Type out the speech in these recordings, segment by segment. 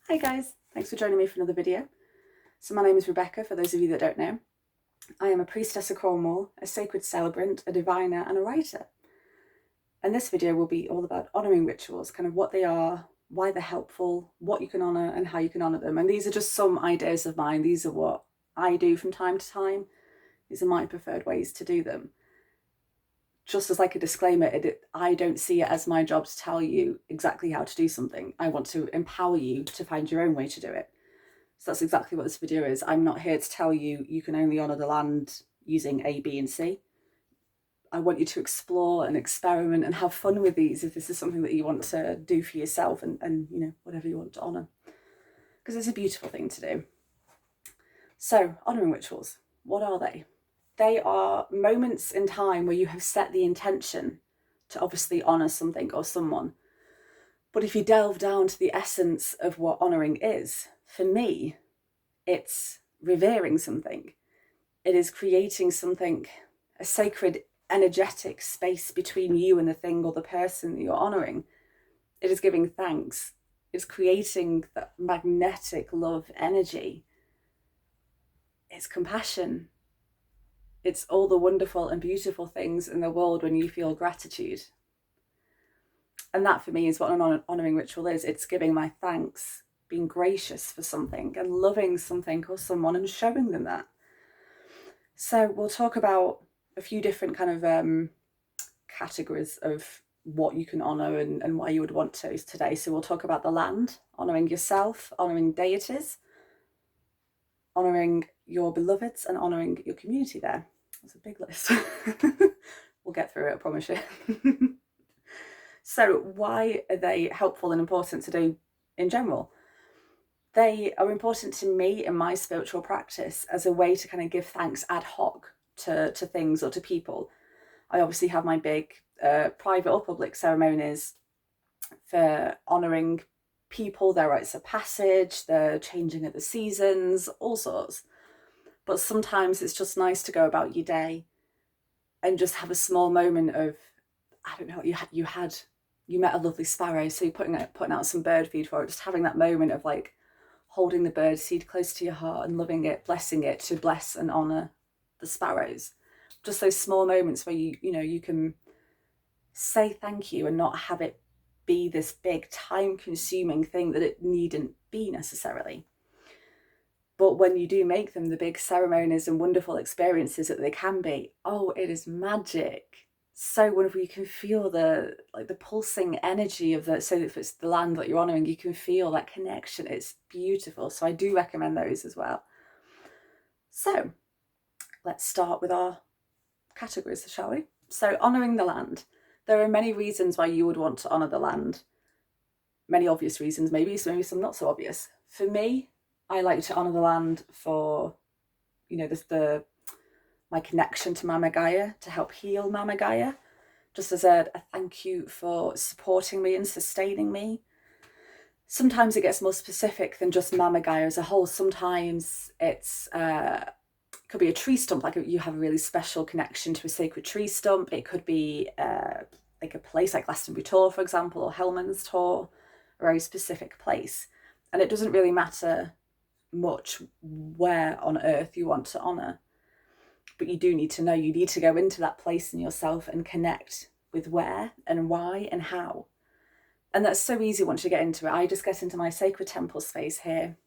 Hi guys, thanks for joining me for another video. So my name is Rebecca, for those of you that don't know. I am a priestess of Cornwall, a sacred celebrant, a diviner and a writer. And this video will be all about honouring rituals, kind of what they are, why they're helpful, what you can honour and how you can honour them. And these are just some ideas of mine. These are what I do from time to time. These are my preferred ways to do them. Just as like a disclaimer, I don't see it as my job to tell you exactly how to do something. I want to empower you to find your own way to do it. So that's exactly what this video is. I'm not here to tell you you can only honour the land using A, B and C. I want you to explore and experiment and have fun with these if this is something that you want to do for yourself and you know, whatever you want to honour. Because it's a beautiful thing to do. So, honouring rituals, what are they? They are moments in time where you have set the intention to obviously honour something or someone. But if you delve down to the essence of what honouring is, for me, it's revering something. It is creating something, a sacred, energetic space between you and the thing or the person that you're honouring. It is giving thanks. It's creating that magnetic love energy. It's compassion. It's all the wonderful and beautiful things in the world when you feel gratitude. And that for me is what an honouring ritual is. It's giving my thanks, being gracious for something and loving something or someone and showing them that. So we'll talk about a few different kind of categories of what you can honour and why you would want to today. So we'll talk about the land, honouring yourself, honouring deities, honouring your beloveds and honouring your community there. That's a big list. We'll get through it, I promise you. So why are they helpful and important to do in general? They are important to me in my spiritual practice as a way to kind of give thanks ad hoc to things or to people. I obviously have my big private or public ceremonies for honouring people, their rites of passage, the changing of the seasons, all sorts. But sometimes it's just nice to go about your day and just have a small moment of, I don't know, you met a lovely sparrow, so you're putting out some bird feed for it, just having that moment of like holding the bird seed close to your heart and loving it, blessing it, to bless and honour the sparrows. Just those small moments where you can say thank you and not have it be this big time-consuming thing that it needn't be necessarily. But when you do make them the big ceremonies and wonderful experiences that they can be, oh, it is magic. So wonderful. You can feel the pulsing energy of so if it's the land that you're honouring, you can feel that connection. It's beautiful. So I do recommend those as well. So let's start with our categories, shall we? So honouring the land. There are many reasons why you would want to honour the land. Many obvious reasons, maybe some not so obvious. For me, I like to honour the land for, my connection to Mama Gaia, to help heal Mama Gaia, just as a thank you for supporting me and sustaining me. Sometimes it gets more specific than just Mama Gaia as a whole. Sometimes it's could be a tree stump, like you have a really special connection to a sacred tree stump. It could be like a place like Glastonbury Tor, for example, or Hellman's Tor, a very specific place. And it doesn't really matter much where on earth you want to honour. But you do need to know, you need to go into that place in yourself and connect with where and why and how. And that's so easy once you get into it. I just get into my sacred temple space here,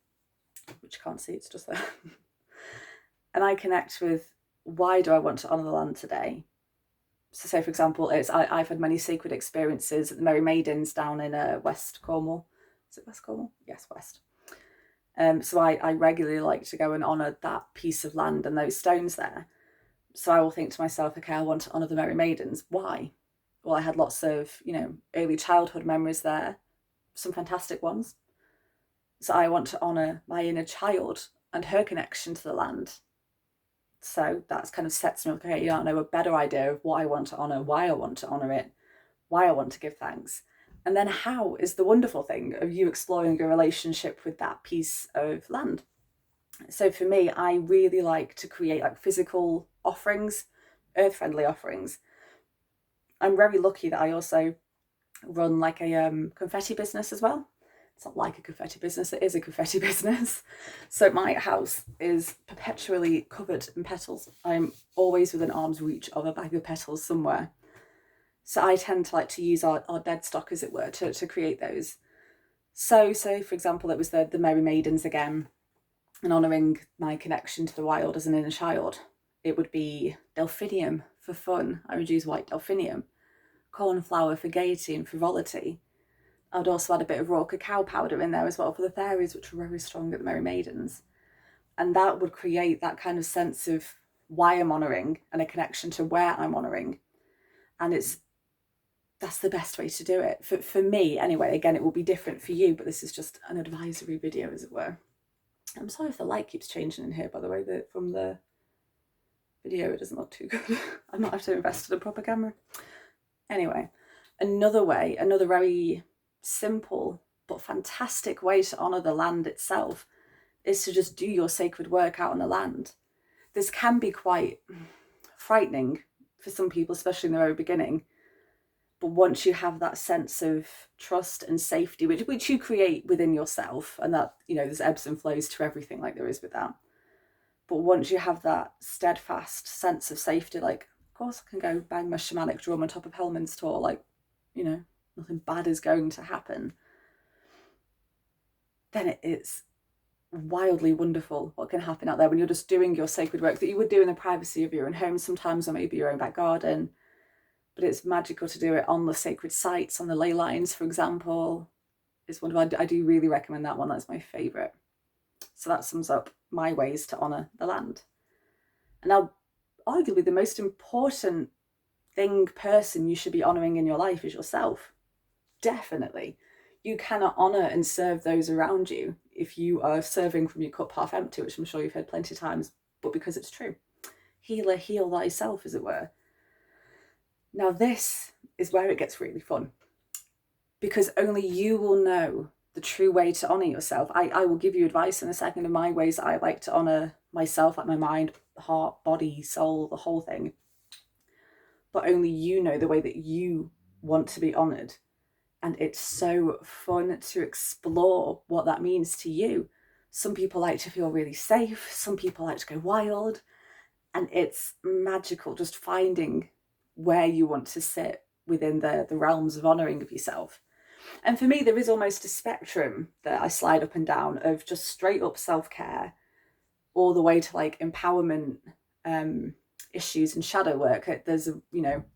which you can't see, it's just there. And I connect with, why do I want to honour the land today? So say, for example, I've had many sacred experiences at the Merry Maidens down in West Cornwall. Is it West Cornwall? Yes, West. So I regularly like to go and honour that piece of land and those stones there. So I will think to myself, okay, I want to honour the Merry Maidens. Why? Well, I had lots of, early childhood memories there, some fantastic ones. So I want to honour my inner child and her connection to the land. So that's kind of sets me up, okay, I know a better idea of what I want to honour, why I want to honour it, why I want to give thanks. And then how is the wonderful thing of you exploring a relationship with that piece of land. So for me, I really like to create like physical offerings, earth-friendly offerings. I'm very lucky that I also run like a confetti business as well. it's not like a confetti business, it is a confetti business. So my house is perpetually covered in petals. I'm always within arm's reach of a bag of petals somewhere. So I tend to like to use our dead stock, as it were, to create those. So for example, it was the Merry Maidens again, and honouring my connection to the wild as an inner child. It would be delphinium for fun. I would use white delphinium. Cornflower for gaiety and frivolity. I would also add a bit of raw cacao powder in there as well for the fairies, which were very strong at the Merry Maidens. And that would create that kind of sense of why I'm honouring and a connection to where I'm honouring. And that's the best way to do it. For me, anyway. Again, it will be different for you, but this is just an advisory video, as it were. I'm sorry if the light keeps changing in here, by the way, from the video it doesn't look too good. I might have to invest in a proper camera. Anyway, another very simple but fantastic way to honour the land itself is to just do your sacred work out on the land. This can be quite frightening for some people, especially in the very beginning. But once you have that sense of trust and safety, which you create within yourself, and that, you know, there's ebbs and flows to everything like there is with that. But once you have that steadfast sense of safety, like, of course I can go bang my shamanic drum on top of Hellman's Tor, like, you know, nothing bad is going to happen, then it's wildly wonderful what can happen out there when you're just doing your sacred work that you would do in the privacy of your own home sometimes, or maybe your own back garden. But it's magical to do it on the sacred sites, on the ley lines, for example. It's wonderful. I do really recommend that one. That's my favourite. So that sums up my ways to honour the land. And now, arguably, the most important person you should be honouring in your life is yourself. Definitely. You cannot honour and serve those around you if you are serving from your cup half empty, which I'm sure you've heard plenty of times, but because it's true. Healer, heal thyself, as it were. Now this is where it gets really fun, because only you will know the true way to honour yourself. I will give you advice in a second of my ways that I like to honour myself, like my mind, heart, body, soul, the whole thing. But only you know the way that you want to be honoured. And it's so fun to explore what that means to you. Some people like to feel really safe. Some people like to go wild. And it's magical just finding where you want to sit within the realms of honouring of yourself. And for me, there is almost a spectrum that I slide up and down of just straight up self-care all the way to like empowerment issues and shadow work. There's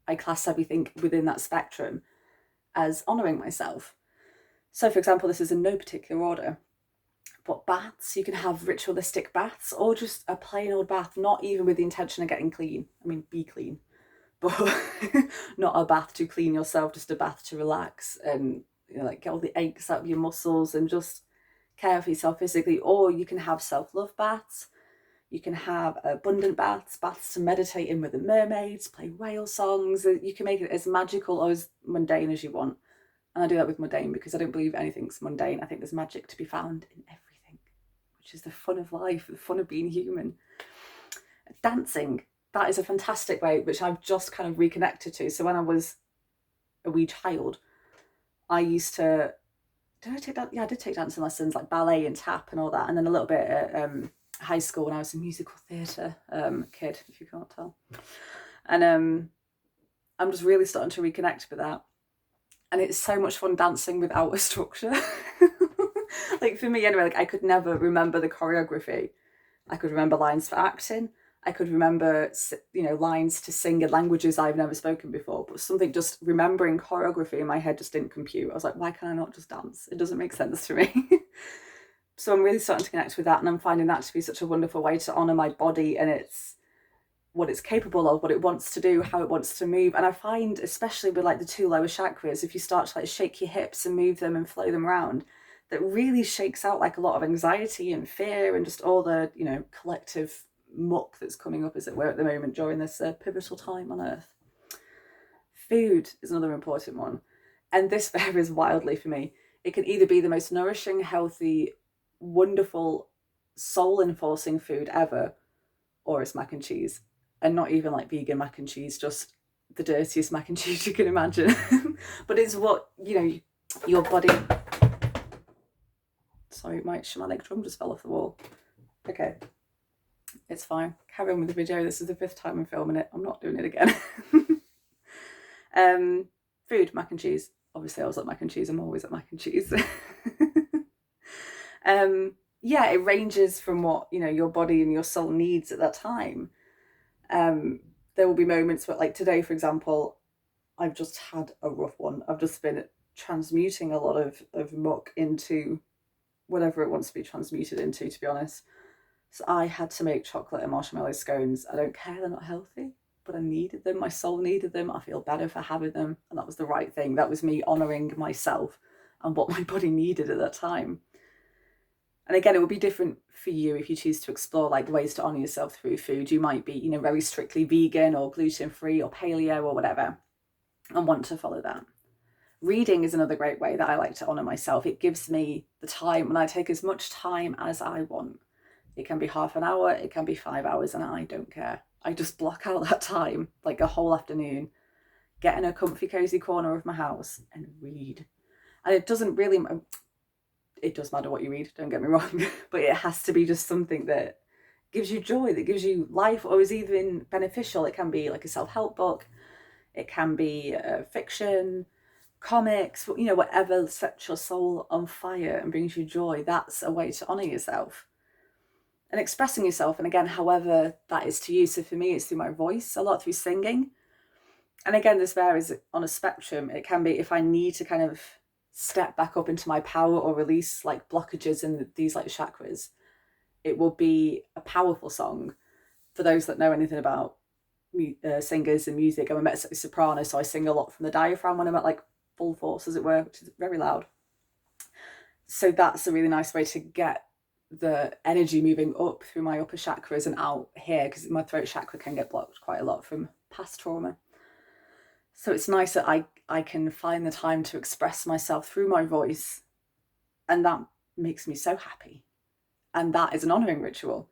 I class everything within that spectrum as honouring myself. So for example, this is in no particular order, but baths, you can have ritualistic baths or just a plain old bath, not even with the intention of getting clean. I mean, be clean, but not a bath to clean yourself, just a bath to relax and like get all the aches out of your muscles and just care for yourself physically. Or you can have self-love baths. You can have abundant baths to meditate in with the mermaids, play whale songs. You can make it as magical or as mundane as you want. And I do that with mundane because I don't believe anything's mundane. I think there's magic to be found in everything, which is the fun of life, the fun of being human. Dancing, that is a fantastic way, which I've just kind of reconnected to. So when I was a wee child, I used to, I did take dancing lessons, like ballet and tap and all that. And then a little bit at high school when I was a musical theatre kid, if you can't tell. And I'm just really starting to reconnect with that. And it's so much fun dancing without a structure. Like for me anyway, like I could never remember the choreography. I could remember lines for acting. I could remember, lines to sing in languages I've never spoken before, but something just remembering choreography in my head just didn't compute. I was like, why can I not just dance? It doesn't make sense to me. So I'm really starting to connect with that, and I'm finding that to be such a wonderful way to honour my body and what it's capable of, what it wants to do, how it wants to move. And I find, especially with like the 2 lower chakras, if you start to like shake your hips and move them and flow them around, that really shakes out like a lot of anxiety and fear and just all the, collective muck that's coming up, as it were, at the moment during this pivotal time on Earth. Food is another important one. And this varies wildly for me. It can either be the most nourishing, healthy, wonderful, soul-enforcing food ever, or it's mac and cheese. And not even like vegan mac and cheese, just the dirtiest mac and cheese you can imagine. But it's what, your body... Sorry, my shamanic drum just fell off the wall. Okay, it's fine. Carry on with the video. This is the 5th time I'm filming it. I'm not doing it again. Food, mac and cheese. Obviously I was at mac and cheese. I'm always at mac and cheese. Yeah, it ranges from what, you know, your body and your soul needs at that time. There will be moments where, like today, for example, I've just had a rough one. I've just been transmuting a lot of muck into whatever it wants to be transmuted into, to be honest. So I had to make chocolate and marshmallow scones. I don't care, they're not healthy, but I needed them. My soul needed them. I feel better for having them. And that was the right thing. That was me honouring myself and what my body needed at that time. And again, it will be different for you if you choose to explore like ways to honour yourself through food. You might be, you know, very strictly vegan or gluten-free or paleo or whatever, and want to follow that. Reading is another great way that I like to honour myself. It gives me the time, and I take as much time as I want. It can be half an hour, it can be 5 hours, and I don't care. I just block out that time, like a whole afternoon, get in a comfy, cosy corner of my house and read. And it doesn't really, it does matter what you read, don't get me wrong, but it has to be just something that gives you joy, that gives you life, or is even beneficial. It can be like a self-help book, it can be fiction, comics, you know, whatever sets your soul on fire and brings you joy. That's a way to honour yourself. And expressing yourself, and again, however that is to you. So for me, it's through my voice, a lot through singing. And again, this varies on a spectrum. It can be if I need to kind of step back up into my power or release like blockages in these like chakras, it will be a powerful song. For those that know anything about singers and music, I'm a mezzo soprano, so I sing a lot from the diaphragm when I'm at like full force, as it were, which is very loud. So that's a really nice way to get the energy moving up through my upper chakras and out here, because my throat chakra can get blocked quite a lot from past trauma. So it's nice that I can find the time to express myself through my voice, and that makes me so happy. And that is an honouring ritual.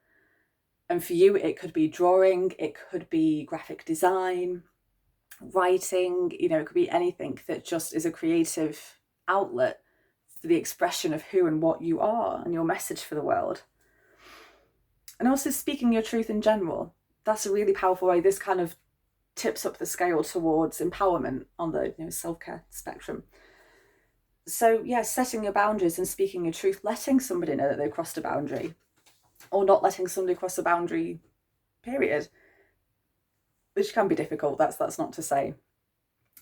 And for you, it could be drawing, it could be graphic design, writing, you know, it could be anything that just is a creative outlet for the expression of who and what you are and your message for the world. And also speaking your truth in general. That's a really powerful way. This kind of tips up the scale towards empowerment on the, you know, self-care spectrum. So yeah, setting your boundaries and speaking your truth, letting somebody know that they've crossed a boundary, or not letting somebody cross a boundary, period. Which can be difficult. That's not to say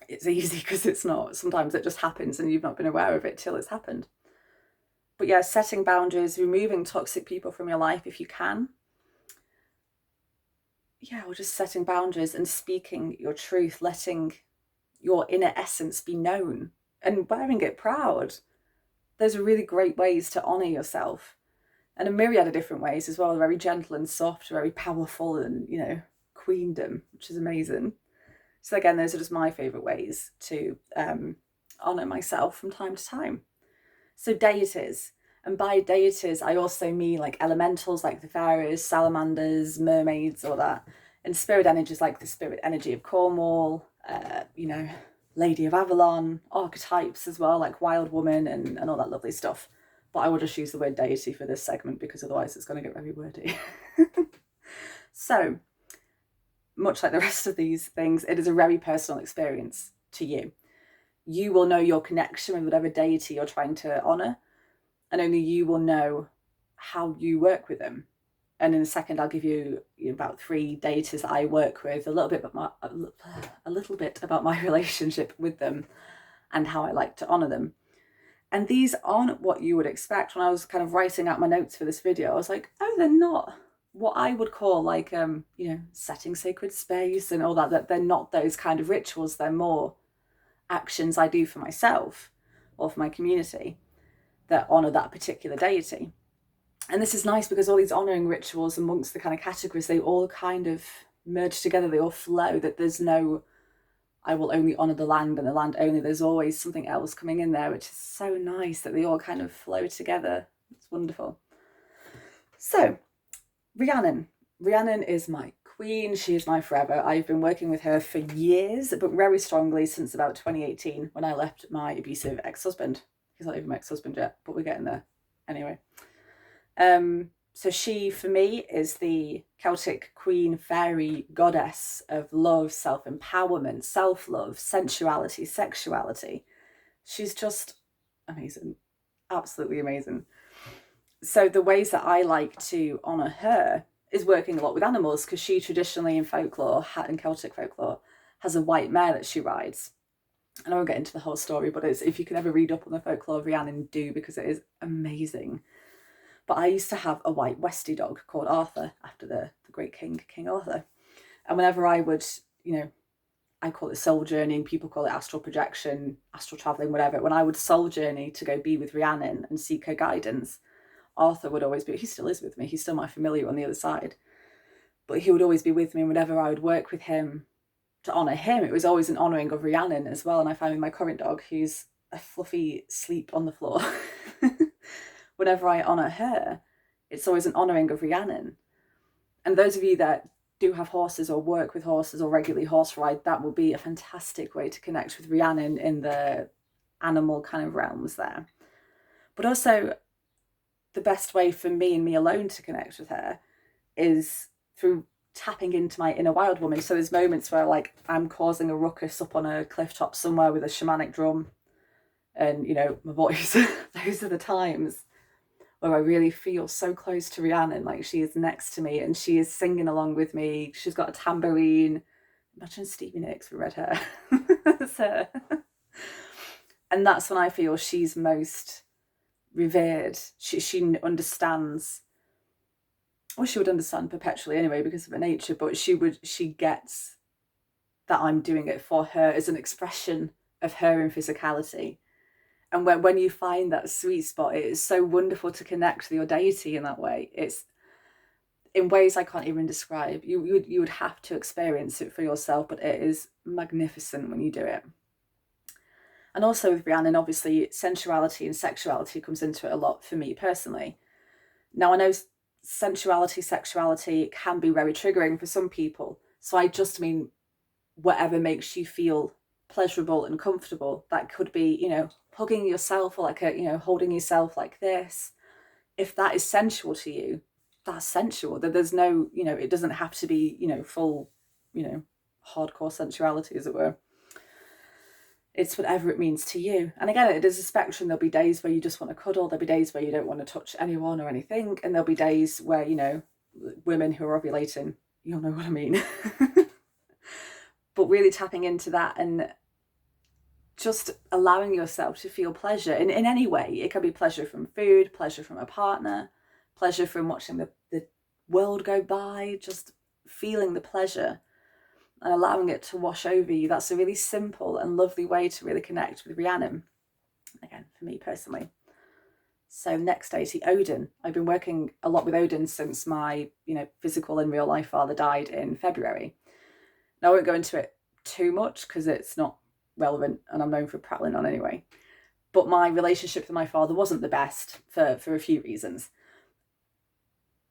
it's easy, because it's not. Sometimes it just happens and you've not been aware of it till it's happened. But yeah, setting boundaries, removing toxic people from your life if you can. Yeah, or just setting boundaries and speaking your truth, letting your inner essence be known and wearing it proud. Those are really great ways to honour yourself. And a myriad of different ways as well, very gentle and soft, very powerful, and, you know, queendom, which is amazing. So again, those are just my favourite ways to honour myself from time to time. So deities, and by deities, I also mean like elementals like the fairies, salamanders, mermaids, all that. And spirit energies like the spirit energy of Cornwall, you know, Lady of Avalon, archetypes as well, like Wild Woman and all that lovely stuff. But I will just use the word deity for this segment, because otherwise it's going to get very wordy. So, much like the rest of these things, it is a very personal experience to you. You will know your connection with whatever deity you're trying to honour, and only you will know how you work with them. And in a second, I'll give you about 3 deities that I work with, a little bit about my relationship with them and how I like to honour them. And these aren't what you would expect. When I was kind of writing out my notes for this video, I was like, oh, they're not what I would call like, you know, setting sacred space and all that, that they're not those kind of rituals. They're more actions I do for myself or for my community that honour that particular deity. And this is nice because all these honouring rituals amongst the kind of categories, they all kind of merge together, they all flow, that there's no, I will only honour the land and the land only. There's always something else coming in there, which is so nice that they all kind of flow together. It's wonderful. So, Rhiannon. Rhiannon is my queen. She is my forever. I've been working with her for years, but very strongly since about 2018 when I left my abusive ex-husband. He's not even my ex-husband yet, but we're getting there. Anyway, so she, for me, is the Celtic queen, fairy, goddess of love, self-empowerment, self-love, sensuality, sexuality. She's just amazing, absolutely amazing. So the ways that I like to honour her is working a lot with animals, because she traditionally in folklore, in Celtic folklore, has a white mare that she rides. And I won't get into the whole story, but it's, if you can ever read up on the folklore of Rhiannon, do, because it is amazing. But I used to have a white Westie dog called Arthur, after the great King Arthur. And whenever I would, I call it soul journeying, people call it astral projection, astral travelling, whatever. When I would soul journey to go be with Rhiannon and seek her guidance, Arthur would always be, he still is with me, he's still my familiar on the other side, but he would always be with me. And whenever I would work with him to honour him, it was always an honouring of Rhiannon as well. And I find with my current dog, who's a fluffy sleep on the floor, whenever I honour her, it's always an honouring of Rhiannon. And those of you that do have horses or work with horses or regularly horse ride, that will be a fantastic way to connect with Rhiannon in the animal kind of realms there. But also, the best way for me and me alone to connect with her is through tapping into my inner wild woman. So there's moments where, like, I'm causing a ruckus up on a cliff top somewhere with a shamanic drum and, my voice. Those are the times where I really feel so close to Rhiannon, like she is next to me and she is singing along with me. She's got a tambourine. Imagine Stevie Nicks with red hair. That's her. And that's when I feel she's most revered. She understands, well, she would understand perpetually anyway because of her nature, but she gets that I'm doing it for her as an expression of her in physicality. And when you find that sweet spot, it is so wonderful to connect with your deity in that way. It's in ways I can't even describe. You would have to experience it for yourself, but it is magnificent when you do it. And also with Rhiannon, obviously, sensuality and sexuality comes into it a lot for me personally. Now, I know sensuality, sexuality can be very triggering for some people. So I just mean whatever makes you feel pleasurable and comfortable. That could be, hugging yourself, or like holding yourself like this. If that is sensual to you, that's sensual. That there's no, it doesn't have to be, full, hardcore sensuality, as it were. It's whatever it means to you. And again, it is a spectrum. There'll be days where you just want to cuddle. There'll be days where you don't want to touch anyone or anything. And there'll be days where, women who are ovulating, you'll know what I mean. But really tapping into that and just allowing yourself to feel pleasure in any way. It can be pleasure from food, pleasure from a partner, pleasure from watching the world go by, just feeling the pleasure and allowing it to wash over you. That's a really simple and lovely way to really connect with Rhiannon, again, for me personally. So next deity, Odin. I've been working a lot with Odin since my, physical and real life father died in February. Now, I won't go into it too much because it's not relevant and I'm known for prattling on anyway. But my relationship with my father wasn't the best for a few reasons.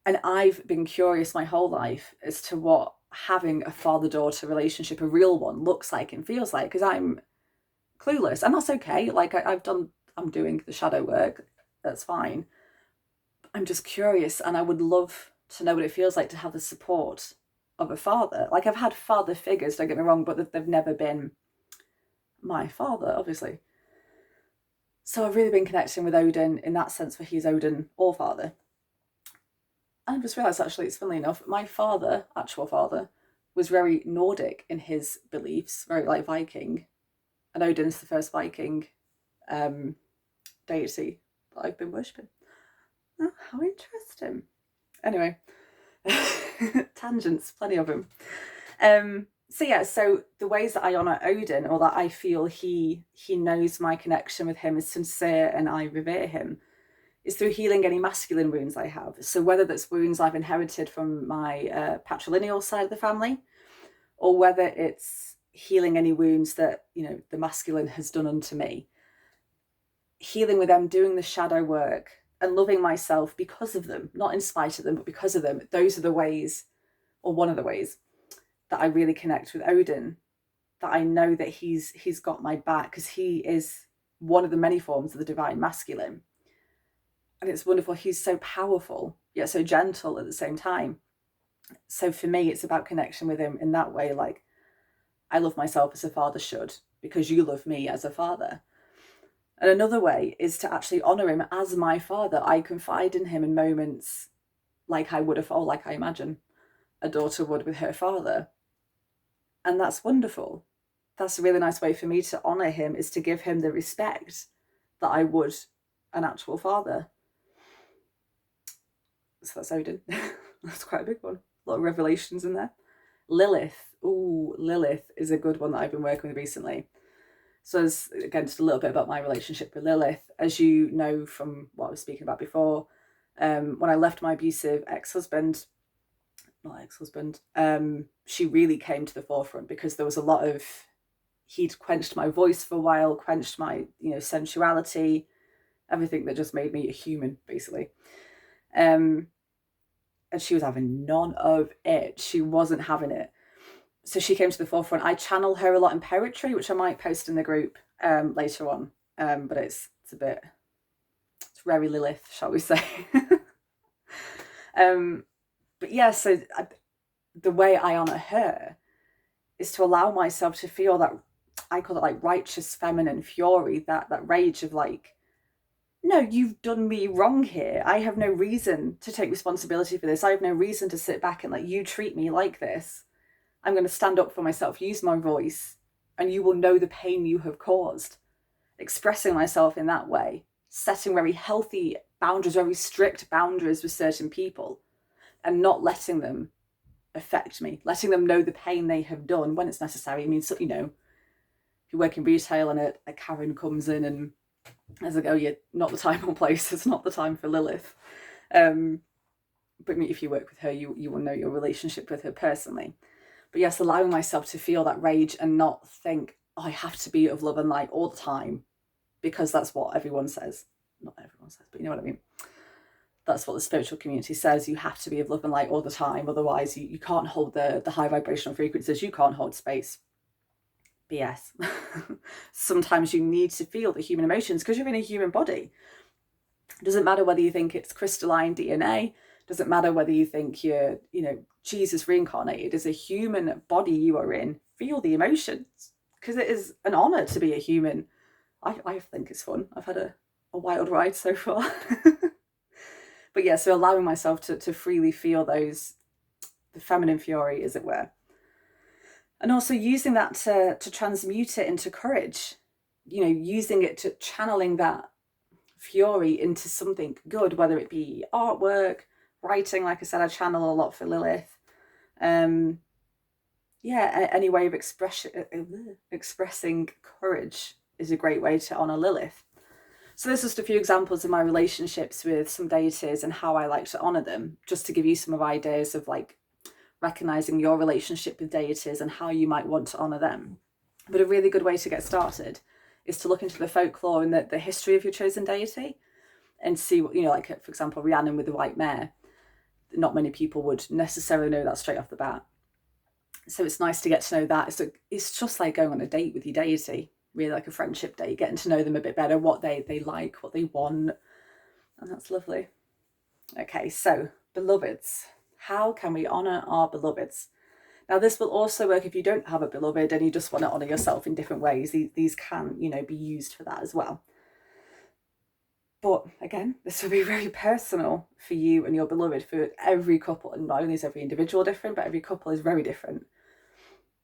And I've been curious my whole life as to what having a father-daughter relationship, a real one, looks like and feels like, because I'm clueless. And that's okay. Like I'm doing the shadow work. That's fine. I'm just curious, and I would love to know what it feels like to have the support of a father. Like, I've had father figures, don't get me wrong, but they've never been my father, obviously. So I've really been connecting with Odin in that sense, where he's Odin or father. And I just realised, actually, it's funnily enough, my father, actual father, was very Nordic in his beliefs, very like Viking. And Odin's the first Viking deity that I've been worshipping. Oh, how interesting. Anyway, tangents, plenty of them. So the ways that I honour Odin, or that I feel he knows my connection with him is sincere and I revere him, is through healing any masculine wounds I have. So whether that's wounds I've inherited from my patrilineal side of the family, or whether it's healing any wounds that, the masculine has done unto me. Healing with them, doing the shadow work, and loving myself because of them, not in spite of them, but because of them. Those are the ways, or one of the ways, that I really connect with Odin, that I know that he's got my back, because he is one of the many forms of the divine masculine. And it's wonderful. He's so powerful, yet so gentle at the same time. So for me, it's about connection with him in that way. Like, I love myself as a father should, because you love me as a father. And another way is to actually honour him as my father. I confide in him in moments like I would have, or like I imagine a daughter would with her father. And that's wonderful. That's a really nice way for me to honour him, is to give him the respect that I would an actual father. So that's Odin. That's quite a big one. A lot of revelations in there. Lilith. Ooh, Lilith is a good one that I've been working with recently. So as, again, just a little bit about my relationship with Lilith. As you know from what I was speaking about before, when I left my abusive ex-husband, she really came to the forefront, because there was a lot of, he'd quenched my voice for a while, quenched my, sensuality, everything that just made me a human, basically. And she was having none of it. She wasn't having it. So she came to the forefront. I channel her a lot in poetry, which I might post in the group later on. But it's very Lilith, shall we say. But yeah, so the way I honour her is to allow myself to feel that, I call it like righteous feminine fury, that rage of like, no, you've done me wrong here. I have no reason to take responsibility for this. I have no reason to sit back and let you treat me like this. I'm going to stand up for myself, use my voice, and you will know the pain you have caused. Expressing myself in that way, setting very healthy boundaries, very strict boundaries with certain people, and not letting them affect me, letting them know the pain they have done when it's necessary. I mean, so, if you work in retail and a Karen comes in and as I go, yeah, not the time or place, it's not the time for Lilith. But if you work with her, you will know your relationship with her personally. But yes, allowing myself to feel that rage and not think, oh, I have to be of love and light all the time, because that's what everyone says. Not everyone says, but you know what I mean. That's what the spiritual community says. You have to be of love and light all the time. Otherwise, you can't hold the high vibrational frequencies. You can't hold space. BS. Sometimes you need to feel the human emotions because you're in a human body. It doesn't matter whether you think it's crystalline DNA. Doesn't matter whether you think you're, Jesus reincarnated. As a human body you are in, feel the emotions, because it is an honor to be a human. I think it's fun. I've had a wild ride so far. But yeah, so allowing myself to freely feel the feminine fury, as it were. And also using that to transmute it into courage, using it to channeling that fury into something good, whether it be artwork, writing. Like I said, I channel a lot for Lilith. Any way of expressing courage is a great way to honour Lilith. So there's just a few examples of my relationships with some deities and how I like to honour them, just to give you some of ideas of like recognising your relationship with deities and how you might want to honour them. But a really good way to get started is to look into the folklore and the history of your chosen deity and see what, like, for example, Rhiannon with the white mare. Not many people would necessarily know that straight off the bat. So it's nice to get to know that. It's just like going on a date with your deity, really, like a friendship date, getting to know them a bit better, what they like, what they want. And that's lovely. Okay, so beloveds. How can we honour our beloveds? Now, this will also work if you don't have a beloved and you just want to honour yourself in different ways. These can, be used for that as well. But again, this will be very personal for you and your beloved, for every couple. And not only is every individual different, but every couple is very different.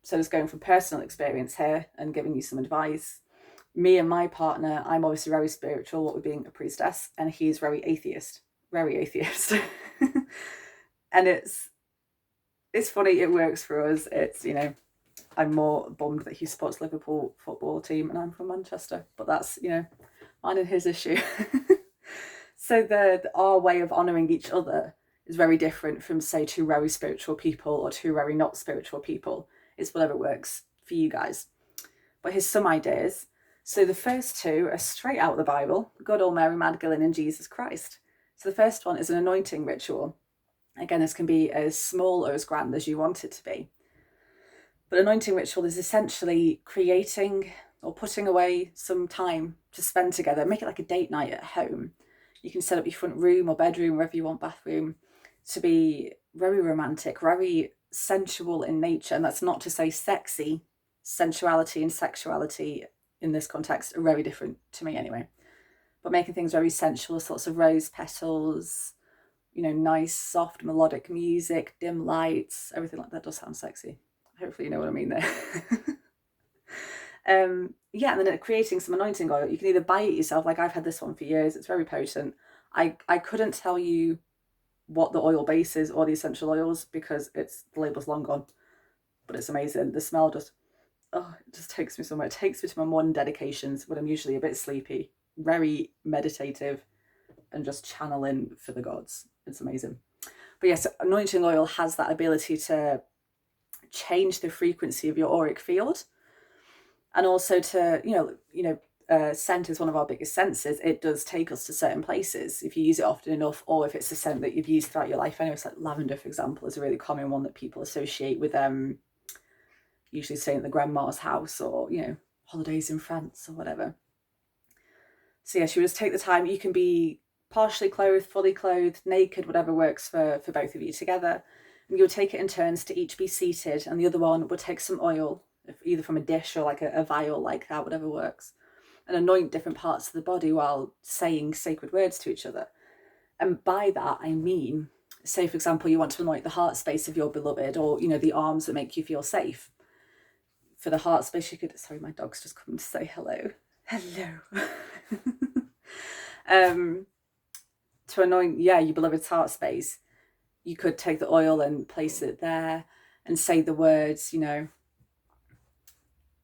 So just going from personal experience here and giving you some advice. Me and my partner, I'm obviously very spiritual, what with being a priestess, and he's very atheist. And it's funny, it works for us. It's, I'm more bummed that he supports Liverpool football team and I'm from Manchester, but that's, mine and his issue. So our way of honouring each other is very different from, say, two very spiritual people or two very not spiritual people. It's whatever works for you guys. But here's some ideas. So the first two are straight out of the Bible, good old Mary Magdalene and Jesus Christ. So the first one is an anointing ritual. Again, this can be as small or as grand as you want it to be. But anointing ritual is essentially creating or putting away some time to spend together. Make it like a date night at home. You can set up your front room or bedroom, wherever you want, bathroom, to be very romantic, very sensual in nature. And that's not to say sexy. Sensuality and sexuality in this context are very different to me anyway. But making things very sensual, sorts of rose petals, you know, nice, soft, melodic music, dim lights, everything like that does sound sexy. Hopefully you know what I mean there. Yeah, and then creating some anointing oil. You can either buy it yourself, like I've had this one for years, it's very potent. I couldn't tell you what the oil base is or the essential oils because the label's long gone, but it's amazing. The smell just, oh, it just takes me somewhere. It takes me to my morning dedications when I'm usually a bit sleepy, very meditative, and just channeling for the gods. It's amazing. But yes, anointing oil has that ability to change the frequency of your auric field, and also to, scent is one of our biggest senses. It does take us to certain places if you use it often enough, or if it's a scent that you've used throughout your life anyway. It's like lavender, for example, is a really common one that people associate with usually staying at the grandma's house, or holidays in France or whatever. So yeah, she would just take the time. You can be partially clothed, fully clothed, naked, whatever works for both of you together. And you'll take it in turns to each be seated, and the other one would take some oil, either from a dish or like a vial like that, whatever works, and anoint different parts of the body while saying sacred words to each other. And by that, I mean, say, for example, you want to anoint the heart space of your beloved, or, the arms that make you feel safe. For the heart space, you could, sorry, my dog's just come to say hello. Hello. To anoint, your beloved's heart space, you could take the oil and place it there and say the words,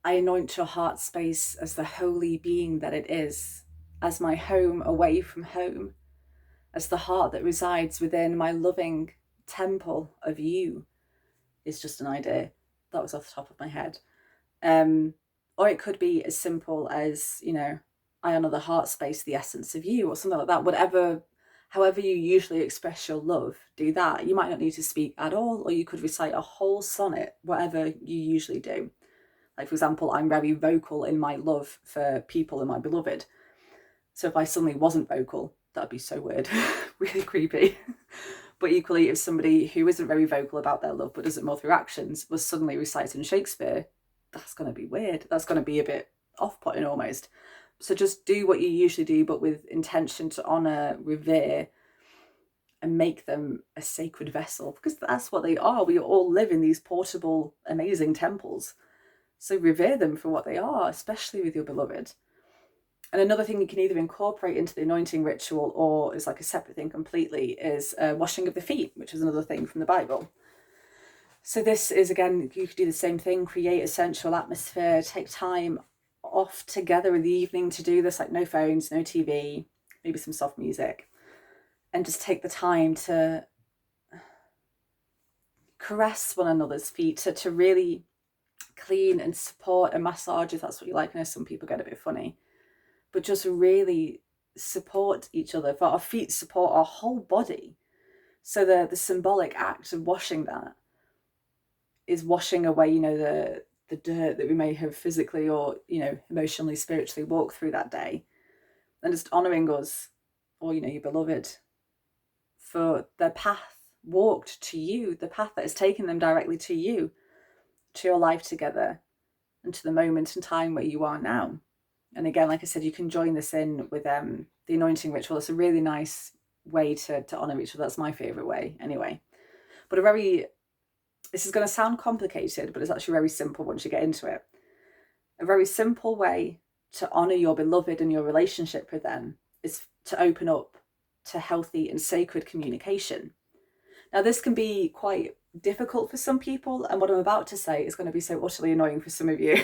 I anoint your heart space as the holy being that it is, as my home away from home, as the heart that resides within my loving temple of you. Is just an idea. That was off the top of my head. Or it could be as simple as, I honor the heart space, the essence of you, or something like that. However you usually express your love, do that. You might not need to speak at all, or you could recite a whole sonnet, whatever you usually do. Like, for example, I'm very vocal in my love for people and my beloved. So if I suddenly wasn't vocal, that'd be so weird, really creepy. But equally, if somebody who isn't very vocal about their love, but does it more through actions, was suddenly reciting Shakespeare, that's going to be weird. That's going to be a bit off-putting almost. So just do what you usually do, but with intention to honor, revere, and make them a sacred vessel, because that's what they are. We all live in these portable, amazing temples. So revere them for what they are, especially with your beloved. And another thing you can either incorporate into the anointing ritual, or is like a separate thing completely, is washing of the feet, which is another thing from the Bible. So this is, again, you could do the same thing, create a sensual atmosphere, take time off together in the evening to do this, like no phones, no TV, maybe some soft music, and just take the time to caress one another's feet, to really clean and support and massage, if that's what you like. I know some people get a bit funny, but just really support each other. For our feet support our whole body. So the symbolic act of washing that is washing away, the dirt that we may have physically or, emotionally, spiritually walked through that day, and just honouring us, or, your beloved, for their path walked to you, the path that has taken them directly to you, to your life together, and to the moment in time where you are now. And again, like I said, you can join this in with the anointing ritual. It's a really nice way to honour each other. That's my favourite way anyway. But this is going to sound complicated, but it's actually very simple once you get into it. A very simple way to honour your beloved and your relationship with them is to open up to healthy and sacred communication. Now, this can be quite difficult for some people, and what I'm about to say is going to be so utterly annoying for some of you.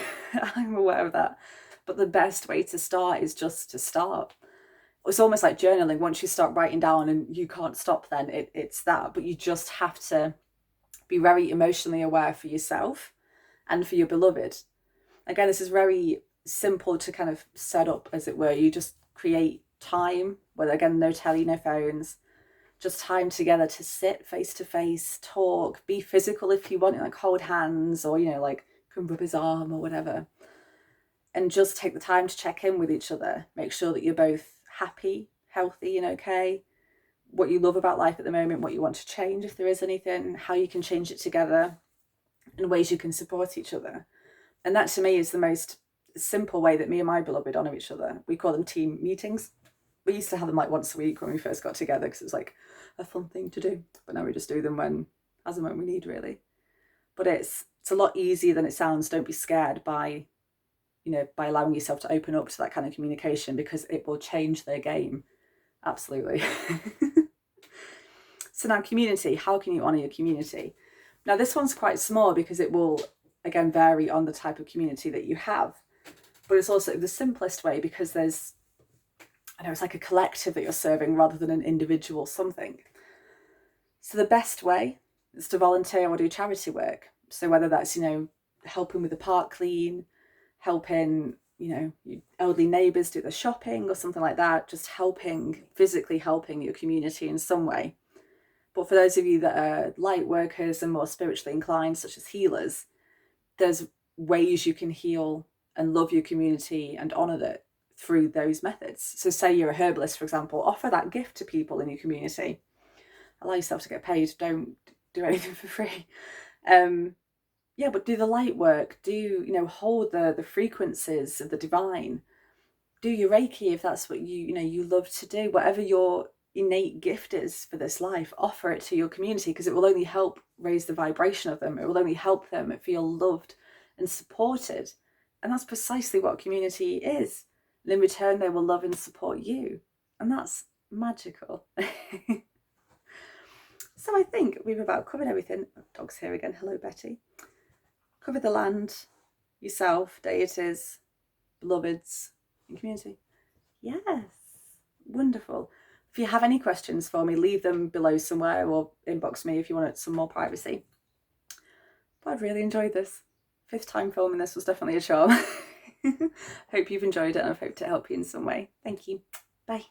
I'm aware of that. But the best way to start is just to start. It's almost like journaling. Once you start writing down and you can't stop, then it's that. But you just have to be very emotionally aware for yourself and for your beloved. Again, this is very simple to kind of set up, as it were. You just create time, where, again, no telly, no phones, just time together to sit face to face, talk, be physical if you want, like hold hands, or, like can rub his arm or whatever. And just take the time to check in with each other. Make sure that you're both happy, healthy and okay, what you love about life at the moment, what you want to change if there is anything, how you can change it together, and ways you can support each other. And that to me is the most simple way that me and my beloved honour each other. We call them team meetings. We used to have them like once a week when we first got together because it was like a fun thing to do. But now we just do them as and when we need, really. But it's a lot easier than it sounds. Don't be scared by allowing yourself to open up to that kind of communication, because it will change their game. Absolutely. So now, community. How can you honour your community? Now, this one's quite small because it will, again, vary on the type of community that you have. But it's also the simplest way because it's like a collective that you're serving rather than an individual something. So the best way is to volunteer or do charity work. So whether that's, helping with the park clean, helping, your elderly neighbours do the shopping or something like that, just physically helping your community in some way. But for those of you that are light workers and more spiritually inclined, such as healers, there's ways you can heal and love your community and honour it through those methods. So say you're a herbalist, for example, offer that gift to people in your community. Allow yourself to get paid. Don't do anything for free. But do the light work. Do, hold the frequencies of the divine. Do your Reiki if that's what you love to do. Whatever your innate gift is for this life, offer it to your community, because it will only help raise the vibration of them. It will only help them feel loved and supported. And that's precisely what community is. And in return, they will love and support you. And that's magical. So I think we've about covered everything. Oh, dog's here again. Hello, Betty. Covered the land, yourself, deities, beloveds, and community. Yes. Wonderful. If you have any questions for me, leave them below somewhere or inbox me if you want some more privacy. But I've really enjoyed this. 5th time filming this was definitely a charm. Hope you've enjoyed it, and I hope to help you in some way. Thank you. Bye.